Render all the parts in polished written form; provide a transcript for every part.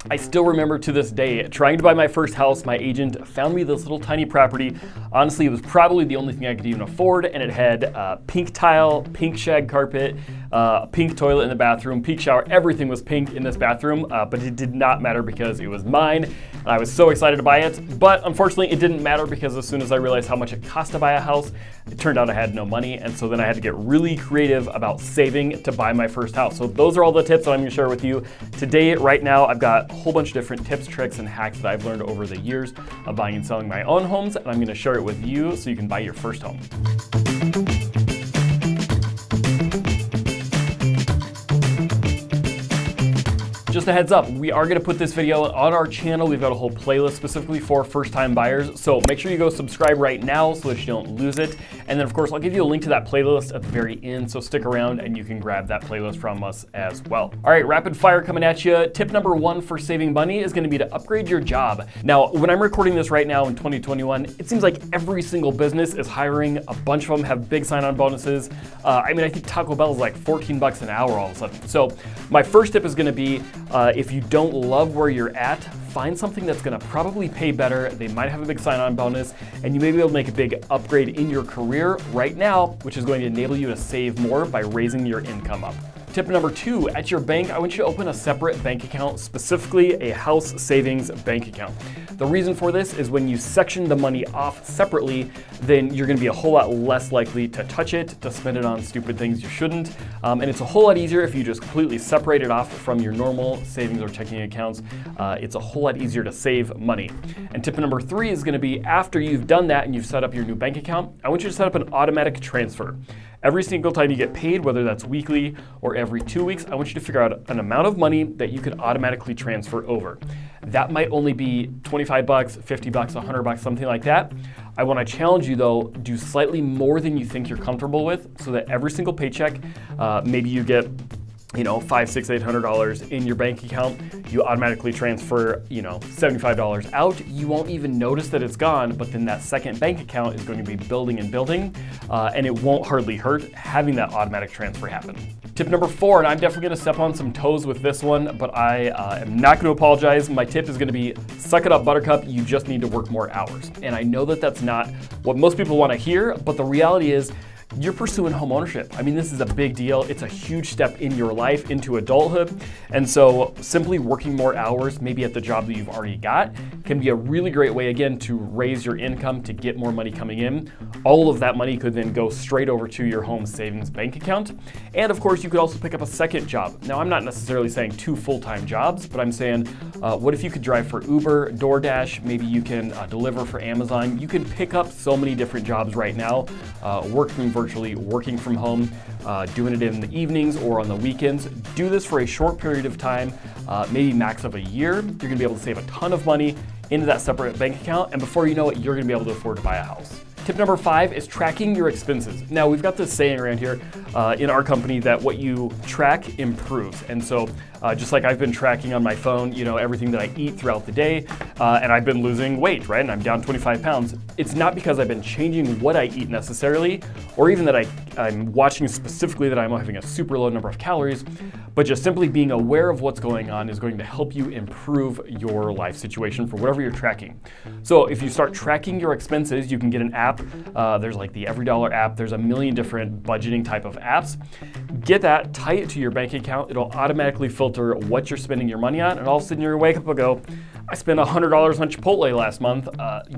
I still remember to this day, trying to buy my first house, my agent found me this little tiny property. Honestly, it was probably the only thing I could even afford, and it had pink tile, pink shag carpet, pink toilet in the bathroom, pink shower. Everything was pink in this bathroom, but it did not matter because it was mine. And I was so excited to buy it, but unfortunately it didn't matter because as soon as I realized how much it cost to buy a house, it turned out I had no money, and so then I had to get really creative about saving to buy my first house. So those are all the tips that I'm gonna share with you today. Right now, I've got a whole bunch of different tips, tricks, and hacks that I've learned over the years of buying and selling my own homes, and I'm gonna share it with you so you can buy your first home. Just a heads up, we are gonna put this video on our channel. We've got a whole playlist specifically for first-time buyers, so make sure you go subscribe right now so that you don't lose it. And then of course, I'll give you a link to that playlist at the very end, so stick around and you can grab that playlist from us as well. All right, rapid fire coming at you. Tip number one for saving money is gonna be to upgrade your job. Now, when I'm recording this right now in 2021, it seems like every single business is hiring. A bunch of them have big sign-on bonuses. I think Taco Bell is like 14 bucks an hour all of a sudden. So my first tip is gonna be, if you don't love where you're at, find something that's gonna probably pay better. They might have a big sign-on bonus, and you may be able to make a big upgrade in your career right now, which is going to enable you to save more by raising your income up. Tip number two, at your bank, I want you to open a separate bank account, specifically a house savings bank account. The reason for this is when you section the money off separately, then you're gonna be a whole lot less likely to touch it, to spend it on stupid things you shouldn't. And it's a whole lot easier if you just completely separate it off from your normal savings or checking accounts. It's a whole lot easier to save money. And tip number three is gonna be after you've done that and you've set up your new bank account, I want you to set up an automatic transfer. Every single time you get paid, whether that's weekly or every 2 weeks, I want you to figure out an amount of money that you can automatically transfer over. That might only be 25 bucks, 50 bucks, 100 bucks, something like that. I want to challenge you though, do slightly more than you think you're comfortable with so that every single paycheck, maybe you get $500, $600, $800 in your bank account, you automatically transfer, $75 out. You won't even notice that it's gone, but then that second bank account is going to be building and building, and it won't hardly hurt having that automatic transfer happen. Tip number four, and I'm definitely gonna step on some toes with this one, but I am not gonna apologize. My tip is gonna be, suck it up, buttercup, you just need to work more hours. And I know that that's not what most people wanna hear, but the reality is, you're pursuing home ownership. This is a big deal. It's a huge step in your life into adulthood. And so simply working more hours, maybe at the job that you've already got, can be a really great way, again, to raise your income, to get more money coming in. All of that money could then go straight over to your home savings bank account. And of course, you could also pick up a second job. Now, I'm not necessarily saying 2 full-time jobs, but I'm saying, what if you could drive for Uber, DoorDash, maybe you can deliver for Amazon. You can pick up so many different jobs right now, working virtually, working from home, doing it in the evenings or on the weekends. Do this for a short period of time, maybe max of a year. You're gonna be able to save a ton of money into that separate bank account, and before you know it, you're gonna be able to afford to buy a house. Tip number 5 is tracking your expenses. Now, we've got this saying around here in our company that what you track improves. And so just like I've been tracking on my phone, everything that I eat throughout the day, and I've been losing weight, right? And I'm down 25 pounds. It's not because I've been changing what I eat necessarily, or even that I'm watching specifically that I'm having a super low number of calories, but just simply being aware of what's going on is going to help you improve your life situation for whatever you're tracking. So if you start tracking your expenses, you can get an app. There's like the EveryDollar app. There's a million different budgeting type of apps. Get that, tie it to your bank account. It'll automatically filter what you're spending your money on, and all of a sudden you're wake up and go, I spent $100 on Chipotle last month.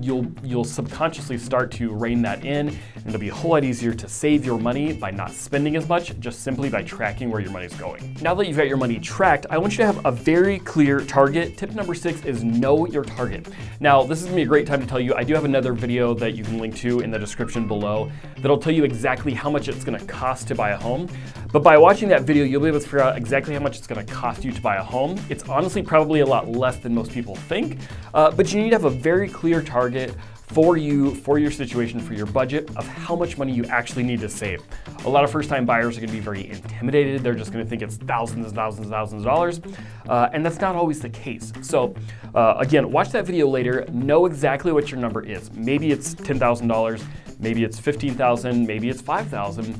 You'll subconsciously start to rein that in, and it'll be a whole lot easier to save your money by not spending as much, just simply by tracking where your money's going. Now that you've got your money tracked, I want you to have a very clear target. Tip number 6 is know your target. Now, this is gonna be a great time to tell you, I do have another video that you can link to in the description below that'll tell you exactly how much it's gonna cost to buy a home. But by watching that video, you'll be able to figure out exactly how much it's gonna cost you to buy a home. It's honestly probably a lot less than most people think, but you need to have a very clear target for you, for your situation, for your budget of how much money you actually need to save. A lot of first-time buyers are gonna be very intimidated. They're just gonna think it's thousands and thousands and thousands of dollars, and that's not always the case. So again, watch that video later, know exactly what your number is. Maybe it's $10,000, maybe it's 15,000, maybe it's 5,000.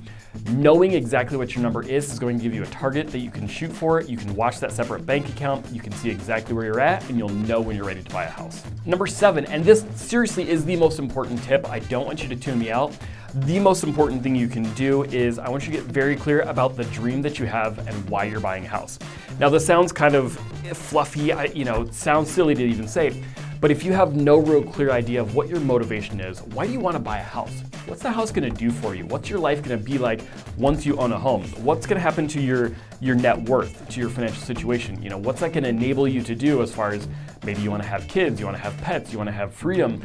Knowing exactly what your number is going to give you a target that you can shoot for. You can watch that separate bank account, you can see exactly where you're at, and you'll know when you're ready to buy a house. Number 7, and this seriously is the most important tip, I don't want you to tune me out. The most important thing you can do is I want you to get very clear about the dream that you have and why you're buying a house. Now this sounds kind of fluffy, it sounds silly to even say, but if you have no real clear idea of what your motivation is, why do you want to buy a house? What's the house going to do for you? What's your life going to be like once you own a home? What's going to happen to your net worth, to your financial situation? What's that going to enable you to do as far as maybe you want to have kids, you want to have pets, you want to have freedom?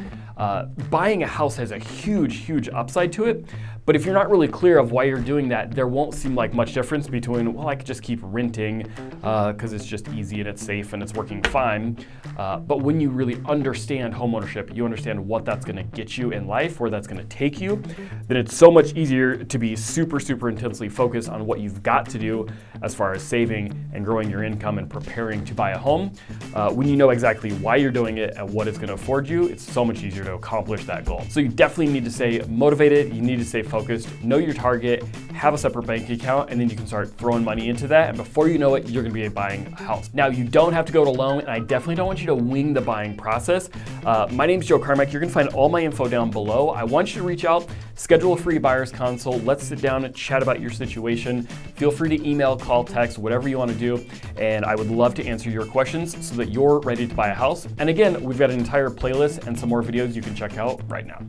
Buying a house has a huge upside to it. But if you're not really clear of why you're doing that, there won't seem like much difference between, well, I could just keep renting because it's just easy and it's safe and it's working fine. But when you really understand homeownership, you understand what that's going to get you in life, where that's going to take you, then it's so much easier to be super intensely focused on what you've got to do as far as saving and growing your income and preparing to buy a home. When you know exactly why you're doing it and what it's going to afford you, it's so much easier to accomplish that goal. So you definitely need to stay motivated, you need to stay focused, know your target, have a separate bank account, and then you can start throwing money into that, and before you know it, you're gonna be buying a house. Now, you don't have to go it alone, and I definitely don't want you to wing the buying process. My name's Joe Carmack. You're gonna find all my info down below. I want you to reach out, schedule a free buyer's consult. Let's sit down and chat about your situation. Feel free to email, call, text, whatever you wanna do, and I would love to answer your questions so that you're ready to buy a house. And again, we've got an entire playlist and some more videos you can check out right now.